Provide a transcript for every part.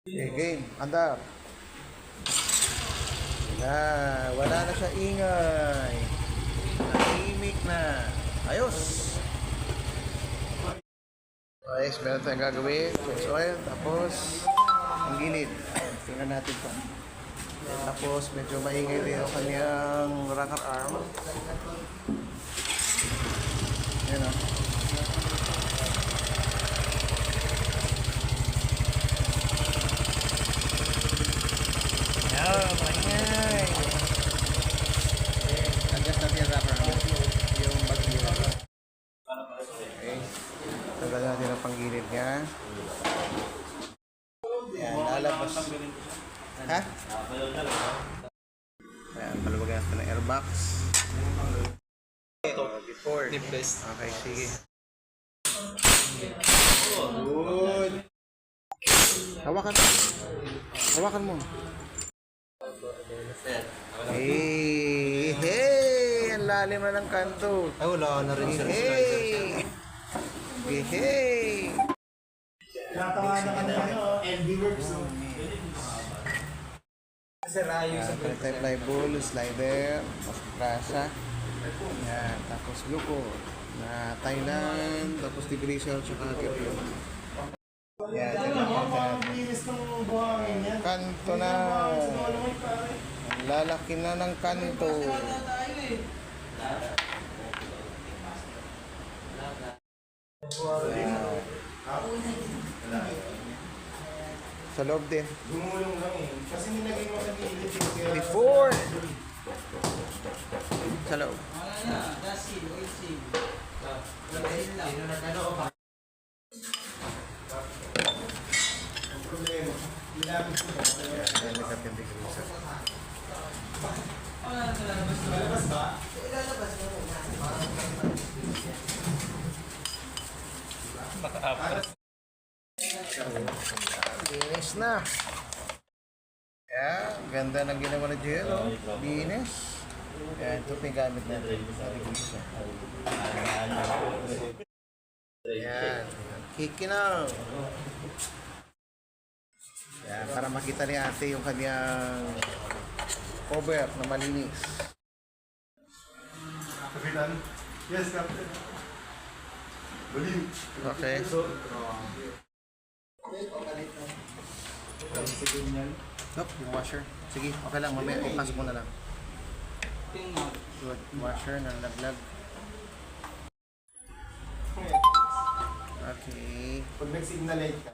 Okay, game. Andar. Wala na siya ingay. Tahimik na. Ayos. Ayos, meron tayong gagawin. First oil, tapos ang gilid. Tingnan natin ito. Tapos medyo maingay rin ang kanyang rocker arm. Ayan o. Maingay. Adjust natin yung rocker arm. Yung bagyo. Okay. Tagal natin ang panggilid niya. Ayan, lalabas. Ha? Ayan, paluwagan natin ng airbox. Before. Okay, sige. Good. Hawakan mo. Hawakan mo. Hey! Hey! Ang lalim na ng kanto. Ay, wala na rin sa slider. Hey! Hey! Natawa na ano, ND Works. Multiply bull, slider, prasa. Yan, tapos gluko na Thailand, tapos degreaser, tsaka kipyo. Yan, kanto na. Ang lalaki na ng kanto. Yan. Sa loob din. Gumulong lang eh. Kasi nilagay mo sa gilid. Before. Sa loob. Yan, nagkapin degreaser. Lalabas ba? Linis na. Yan, ganda ng ginawa na Jero. Linis. Yan, ito pa yung gamit natin. Yan, kikinaw. Yan, para makita ni ate yung kanyang cover na malinis. Kapitan? Yes, Captain. Balim. Okay. Nope, yung washer. Sige, okay lang. Mamaya, ipasok mo na lang. Good. Washer na laglag. Okay. Pag nag-signalate ka,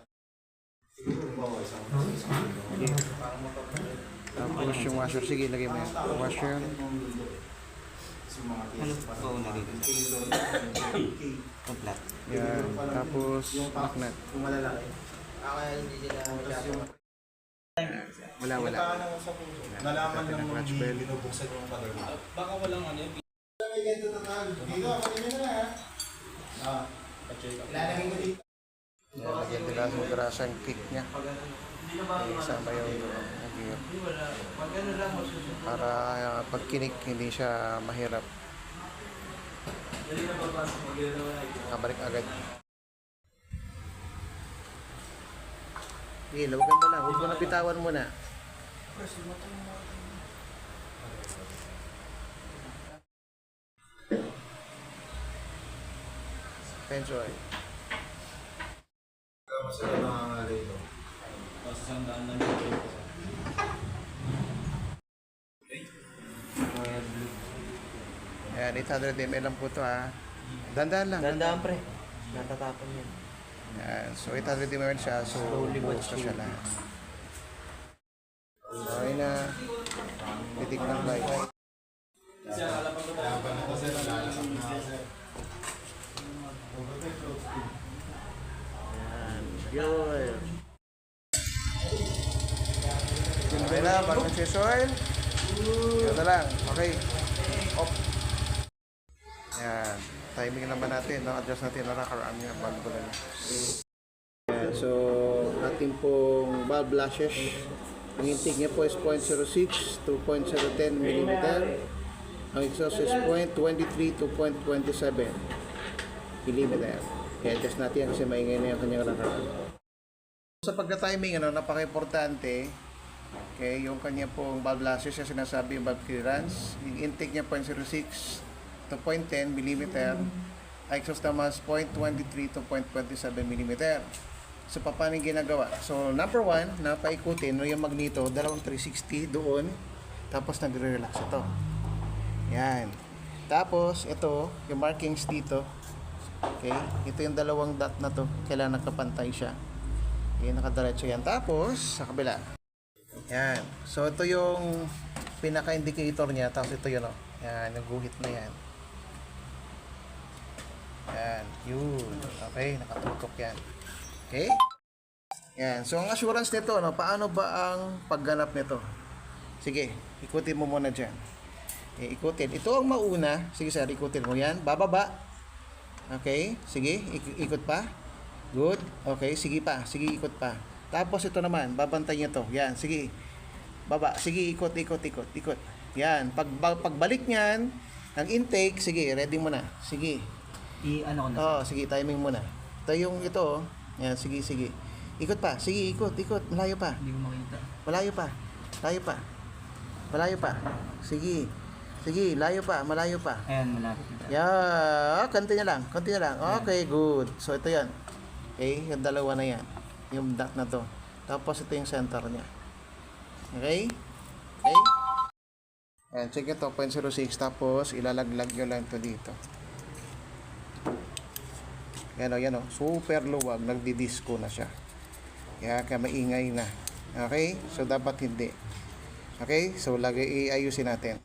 Tapos yung washer. Sige, lagay mo yung washer. Komplat. Yan. Tapos, magnet. kung malalaki. Wala. Nalaman Natin ng ang mga clutch bell. binubuksan yung padagod. Baka walang ano yung Dito, kanina na ha. Ilalagay ko dito. Yan, lagyan nila yung grasang kick niya. Isama yung gear. Para pag kinik, hindi siya mahirap. Kabalik agad. Sige, lawagan mo lang. Huwag mo na bitawan muna. Enjoy. Sila nangangalay ito. tapos isang daan lang yung Ayan, 800 ml lang po ito ha. Dandan lang. Dandaan pre. Natatapon yan. Ayan, so 800 ml siya. So, Slowly but buhos na siya surely. lahat. Okay na. Titik ng light. Ayan, yun. Okay na, bagong fish oil. Yun na lang. Okay. Off. Ayan. Timing naman natin. No? Adjust natin na rocker arm niya. Bago lang. Ayan. So, ating pong valve lashes. Ang intake niya po is 0.06 to 0.010 mm. Ang exhaust is 0.23 to 0.27 mm. I-adjust natin yan kasi maingay na yung kanyang rocker arm. Sa pagka-timing, napaka-importante. Okay, yung kanya pong valve lashes, yung sinasabi yung valve clearance. Yung intake niya 0.06 to 0.10 mm. Exhaust naman 0.23 to 0.27 mm. So, paano yung ginagawa? So, number 1, napaikutin yung magneto, dalawang 360 doon. Tapos, nagre-relax ito. Yan. Tapos, ito, yung markings dito. Okay, ito yung dalawang dot na to. Kailangan nakapantay siya. Yan, nakadiretso yan. Tapos, sa kabila. Yan. So, ito yung pinaka-indicator niya. Tapos, ito yun, Yan, yung guhit na yan. Yan. Yun. Okay, nakatutok yan. Okay? Yan. So, ang assurance nito, paano ba ang pagganap nito? Sige, ikutin mo muna dyan. Ikutin. Ito ang mauna. Sige, sir, ikutin mo yan. Bababa. Okay, sige, ikot pa. Good. Okay, sige pa. Sige, ikot pa. Tapos ito naman, babantay niya to. Yan, sige. Baba. Sige, ikot. Yan. Pagbalik niyan, ang intake, sige, ready mo na. Sige. I-ano ko na. Oh, sige, timing mo na. Ito yung ito. Yan, sige. Ikot pa. Sige, ikot. Malayo pa. Hindi ko makita. Malayo pa. Sige, layo pa, malayo pa. Ayan, malapit na. Yeah, konti na lang. Okay, good. So, ito yan. Okay, yung dalawa na yan. Yung dot na to. Tapos, ito yung center niya. Okay? Ayan, check ito, 0.06. Tapos, ilalaglag nyo lang ito dito. Yan o. Super luwag. Nagdi-disco na siya. Kaya maingay na. Okay? So, dapat hindi. Okay? So, iayusin natin.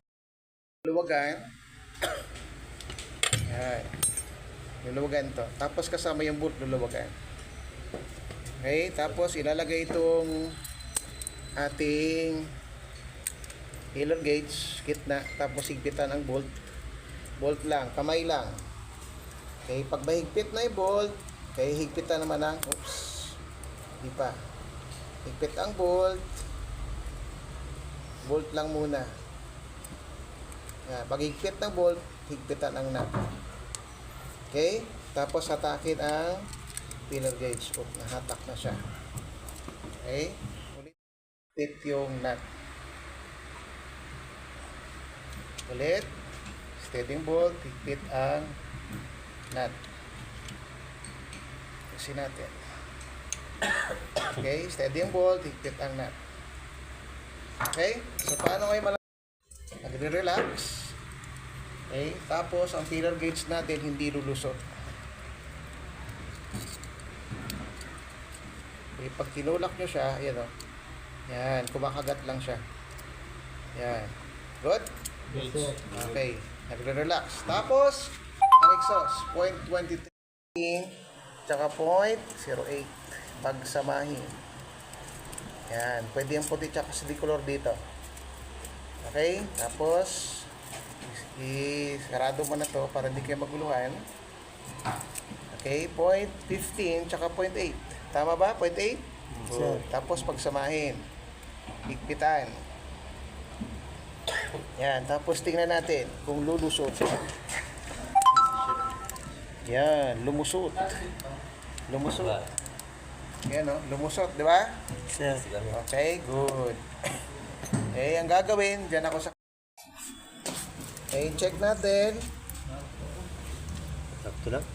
Luwagan. Yan. Luluwagan to. Tapos kasama yung bolt, luluwagan. Okay? Tapos ilalagay itong ating filler gauge, gitna. Tapos higpitan ang bolt. Bolt lang, kamay lang. Okay? Pag mahigpit na yung bolt, okay, higpitan naman ang, di pa. Higpit ang bolt. Bolt lang muna. Yan, pag higpit ng bolt, higpitan ang nut. Okay? Tapos hatakin ang filler gauge. Nahatak na siya. Okay? Ulit yung nut. Ulit. Steady bolt, higpit ang nut. Kasi natin. Okay? Steady yung bolt, higpit ang nut. Okay? So, paano kayo nagre-relax. Okay? Tapos, ang filler gauge natin hindi lulusot. Okay? Pag tinulak nyo siya, ayan o. Yan, kumakagat lang siya. Yan. Good? Okay. Nagre-relax. Tapos, ang exhaust, 0.23 tsaka 0.08. Pagsamahin. Yan. Pwede yung puti tsaka silicolor dito. Okay? Tapos, isarado mo na to para hindi kayo maguluhan. Okay? 0.15 tsaka 0.8. Tama ba? 0.8? Good. Tapos, pagsamahin. Higpitan. Yan. Tapos, tingnan natin kung lulusot. Yan. Lumusot. Yan o. Lumusot. Di ba? Sir. Okay, good. Okay, ang gagawin, dyan ako sa... Okay, check natin. Sakto lang.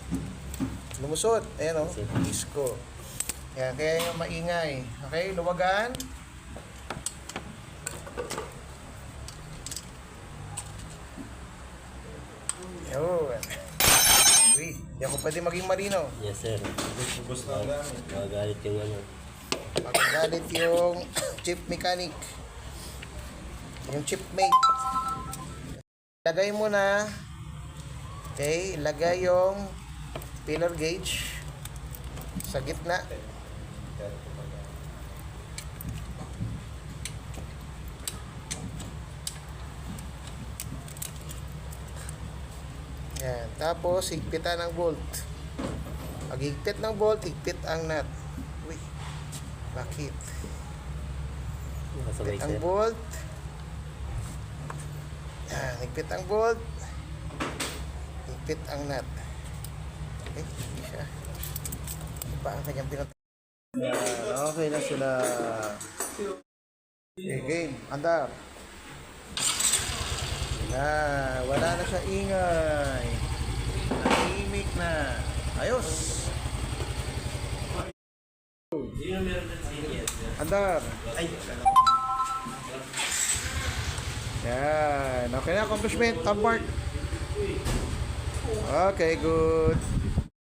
Lumusot. Ayan o, disco. Yan, kaya yung maingay. Okay, luwagan. Yun. Uy, di ako pwede maging marino. Yes, sir. Magagalit yung ano. Magagalit yung chip mechanic. Yung chip mate. Lagay mo na. Okay, lagay yung filler gauge sa gitna. Yan. Tapos, higpitan ang bolt. Pag higpit ng bolt, higpit ang nut. Uy, bakit? Nakasabay, Higpit ang sir. bolt. Yan, higpit ang bolt. Higpit ang nut. Okay, hindi siya. Iba ang kanyang pinat... Yan, Okay na sila. Okay, game. Andar. Wala na siya ingay. Tahimik na. Ayos. Andar. Yan. Okay na, accomplishment. Top mark. Okay, good.